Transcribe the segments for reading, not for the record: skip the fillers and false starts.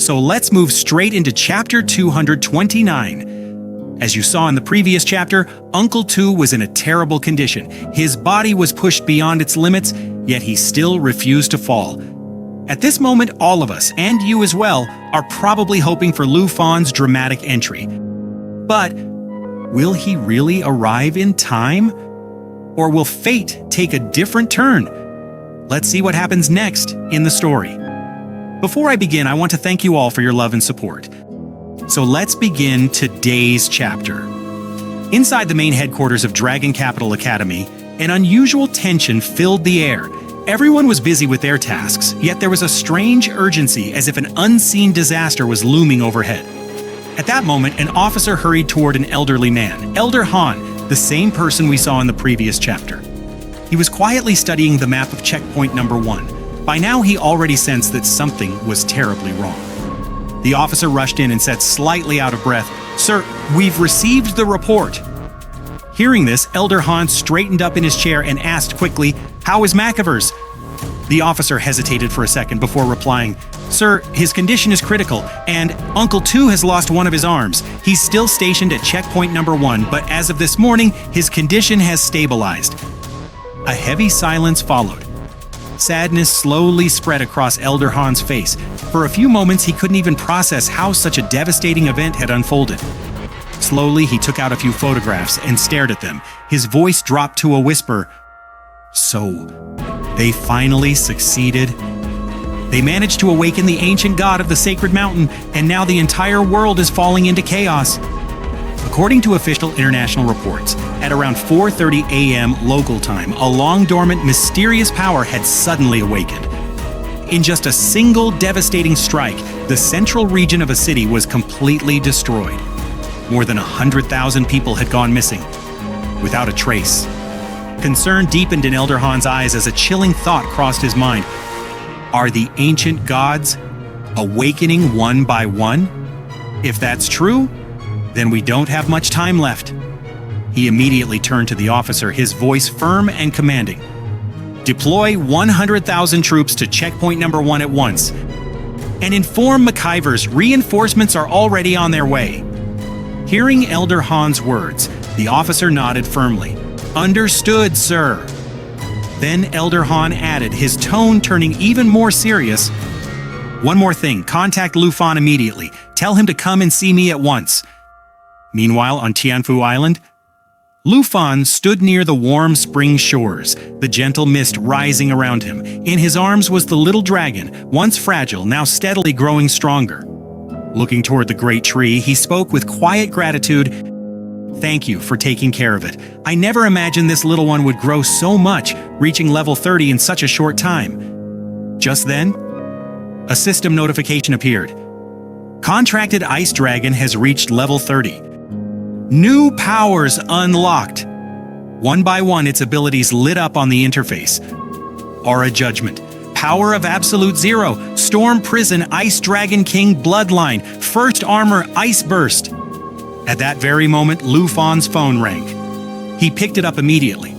So let's move straight into chapter 229. As you saw in the previous chapter, Uncle Tu was in a terrible condition. His body was pushed beyond its limits, yet he still refused to fall. At this moment, all of us, and you as well, are probably hoping for Lu Fan's dramatic entry. But will he really arrive in time? Or will fate take a different turn? Let's see what happens next in the story. Before I begin, I want to thank you all for your love and support. So let's begin today's chapter. Inside the main headquarters of Dragon Capital Academy, an unusual tension filled the air. Everyone was busy with their tasks, yet there was a strange urgency as if an unseen disaster was looming overhead. At that moment, an officer hurried toward an elderly man, Elder Han, the same person we saw in the previous chapter. He was quietly studying the map of checkpoint number 1. By now, he already sensed that something was terribly wrong. The officer rushed in and said, slightly out of breath, "Sir, we've received the report." Hearing this, Elder Han straightened up in his chair and asked quickly, "How is Macavers?" The officer hesitated for a second before replying, "Sir, his condition is critical, and Uncle Tu has lost one of his arms. He's still stationed at checkpoint number 1, but as of this morning, his condition has stabilized." A heavy silence followed. Sadness slowly spread across Elder Han's face. For a few moments, he couldn't even process how such a devastating event had unfolded. Slowly, he took out a few photographs and stared at them. His voice dropped to a whisper. So, they finally succeeded. They managed to awaken the ancient god of the sacred mountain, and now the entire world is falling into chaos. According to official international reports, at around 4:30 a.m. local time, a long-dormant, mysterious power had suddenly awakened. In just a single devastating strike, the central region of a city was completely destroyed. More than 100,000 people had gone missing, without a trace. Concern deepened in Elder Han's eyes as a chilling thought crossed his mind. Are the ancient gods awakening one by one? If that's true, then we don't have much time left. He immediately turned to the officer, his voice firm and commanding. Deploy 100,000 troops to checkpoint number 1 at once. And inform Macavers reinforcements are already on their way. Hearing Elder Han's words, the officer nodded firmly. Understood, sir. Then Elder Han added, his tone turning even more serious. One more thing, contact Lu Fan immediately. Tell him to come and see me at once. Meanwhile, on Tianfu Island, Lu Fan stood near the warm spring shores, the gentle mist rising around him. In his arms was the little dragon, once fragile, now steadily growing stronger. Looking toward the great tree, he spoke with quiet gratitude. Thank you for taking care of it. I never imagined this little one would grow so much, reaching level 30 in such a short time. Just then, a system notification appeared. Contracted Ice Dragon has reached level 30. New powers unlocked. One by one, its abilities lit up on the interface. Aura Judgment, Power of Absolute Zero, Storm Prison, Ice Dragon King Bloodline, First Armor Ice Burst. At that very moment, Lu Fan's phone rang. He picked it up immediately.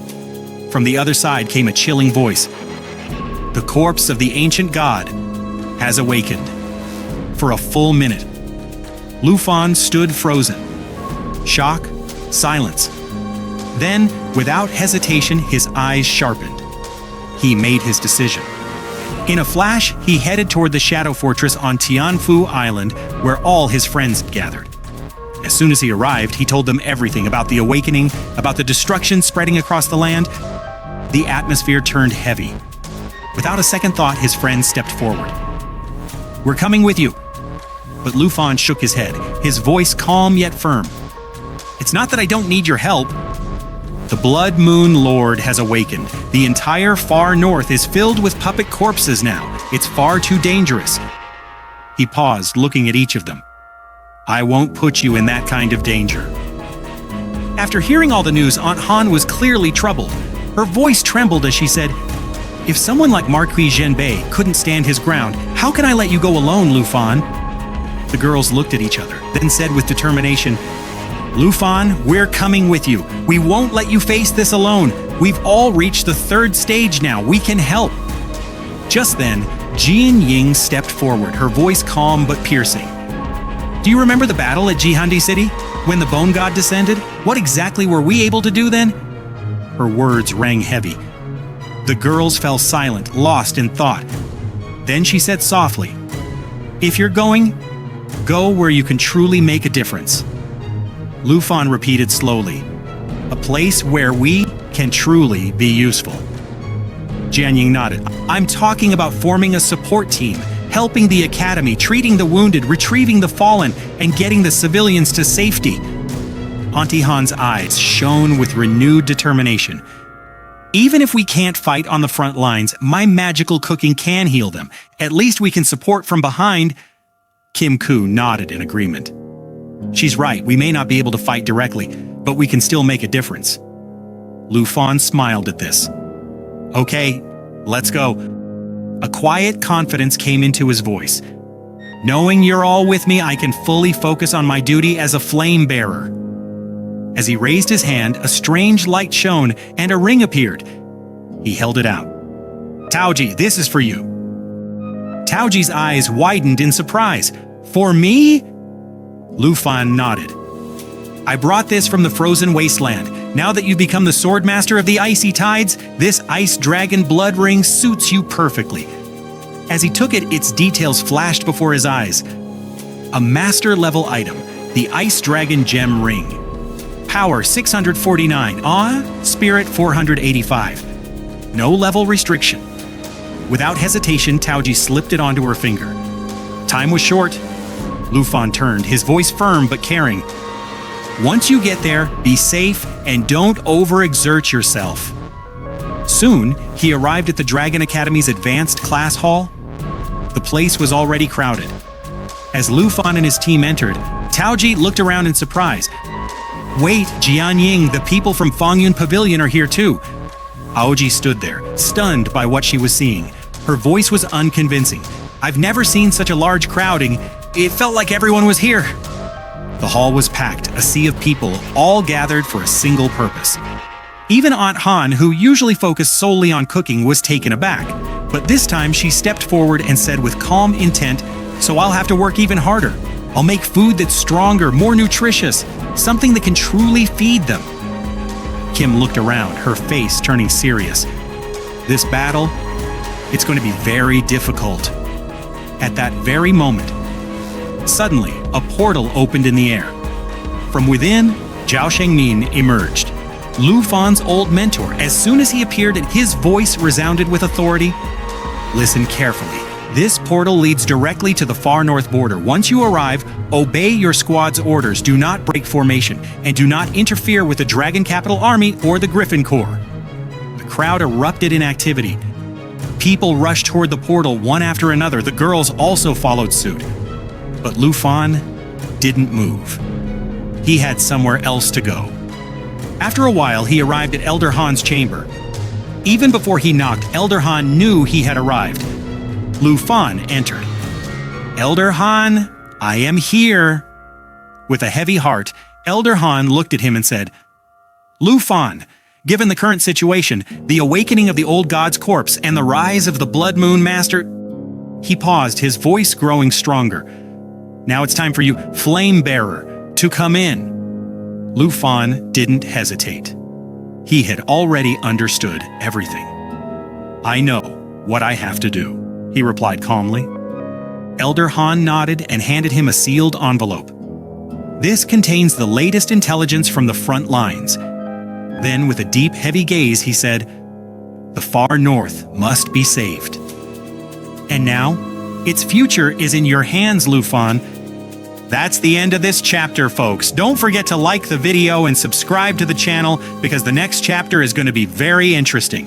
From the other side came a chilling voice. The corpse of the ancient god has awakened. For a full minute, Lu Fan stood frozen. Shock, silence. Then, without hesitation, his eyes sharpened. He made his decision. In a flash, he headed toward the Shadow Fortress on Tianfu Island, where all his friends had gathered. As soon as he arrived, he told them everything about the awakening, about the destruction spreading across the land. The atmosphere turned heavy. Without a second thought, his friends stepped forward. We're coming with you. But Lu Fan shook his head, his voice calm yet firm. It's not that I don't need your help. The Blood Moon Lord has awakened. The entire far north is filled with puppet corpses now. It's far too dangerous. He paused, looking at each of them. I won't put you in that kind of danger. After hearing all the news, Aunt Han was clearly troubled. Her voice trembled as she said, If someone like Marquis Zhenbei couldn't stand his ground, how can I let you go alone, Lu Fan? The girls looked at each other, then said with determination, Lu Fan, we're coming with you. We won't let you face this alone. We've all reached the 3rd stage now. We can help. Just then, Jian Ying stepped forward, her voice calm but piercing. Do you remember the battle at Jihandi City? When the Bone God descended? What exactly were we able to do then? Her words rang heavy. The girls fell silent, lost in thought. Then she said softly, "If you're going, go where you can truly make a difference." Lu Fan repeated slowly, "A place where we can truly be useful." Jian Ying nodded. "I'm talking about forming a support team, helping the academy, treating the wounded, retrieving the fallen, and getting the civilians to safety." Auntie Han's eyes shone with renewed determination. "Even if we can't fight on the front lines, my magical cooking can heal them. At least we can support from behind." Kim Koo nodded in agreement. "She's right, we may not be able to fight directly, but we can still make a difference." Lu Fan smiled at this. "Okay, let's go." A quiet confidence came into his voice. "Knowing you're all with me, I can fully focus on my duty as a flame bearer." As he raised his hand, a strange light shone and a ring appeared. He held it out. "Taoji, this is for you." Taoji's eyes widened in surprise. "For me?" Lu Fan nodded. "I brought this from the frozen wasteland. Now that you've become the sword master of the icy tides, this ice dragon blood ring suits you perfectly." As he took it, its details flashed before his eyes. A master-level item, the Ice Dragon Gem Ring. Power 649, Awe, Spirit 485. No level restriction. Without hesitation, Taoji slipped it onto her finger. Time was short. Lu Fan turned, his voice firm but caring. "Once you get there, be safe and don't overexert yourself." Soon, he arrived at the Dragon Academy's advanced class hall. The place was already crowded. As Lu Fan and his team entered, Taoji looked around in surprise. "Wait, Jian Ying, the people from Fangyun Pavilion are here too." Aoji stood there, stunned by what she was seeing. Her voice was unconvincing. "I've never seen such a large crowding. It felt like everyone was here." The hall was packed, a sea of people, all gathered for a single purpose. Even Aunt Han, who usually focused solely on cooking, was taken aback. But this time she stepped forward and said with calm intent, "So I'll have to work even harder. I'll make food that's stronger, more nutritious, something that can truly feed them." Kim looked around, her face turning serious. "This battle, it's going to be very difficult." At that very moment, suddenly, a portal opened in the air. From within, Zhao Shengmin emerged. Lu Fan's old mentor. As soon as he appeared, his voice resounded with authority. "Listen carefully. This portal leads directly to the far north border. Once you arrive, obey your squad's orders, do not break formation, and do not interfere with the Dragon Capital Army or the Griffin Corps." The crowd erupted in activity. People rushed toward the portal one after another. The girls also followed suit. But Lu Fan didn't move. He had somewhere else to go. After a while, he arrived at Elder Han's chamber. Even before he knocked, Elder Han knew he had arrived. Lu Fan entered. "Elder Han, I am here." With a heavy heart, Elder Han looked at him and said, "Lu Fan, given the current situation, the awakening of the old god's corpse, and the rise of the Blood Moon Master..." He paused, his voice growing stronger. "Now it's time for you, Flame Bearer, to come in." Lu Fan didn't hesitate. He had already understood everything. "I know what I have to do," he replied calmly. Elder Han nodded and handed him a sealed envelope. "This contains the latest intelligence from the front lines." Then, with a deep, heavy gaze, he said, "The far north must be saved. And now, its future is in your hands, Lu Fan." That's the end of this chapter, folks. Don't forget to like the video and subscribe to the channel because the next chapter is going to be very interesting.